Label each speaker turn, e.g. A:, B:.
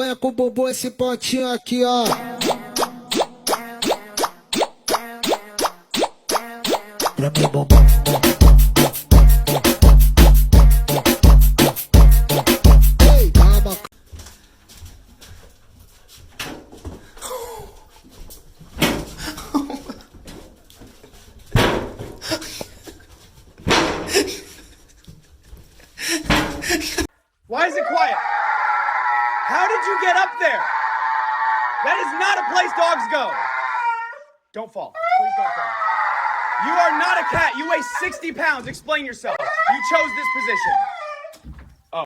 A: piranha com bumbum, esse pontinho aqui, ó. Pra mim, bumbum. Ei, calma.
B: Why is it quiet? How did you get up there? That is not a place dogs go. Don't fall. Please don't fall. You are not a cat. You weigh 60 pounds. Explain yourself. You chose this position.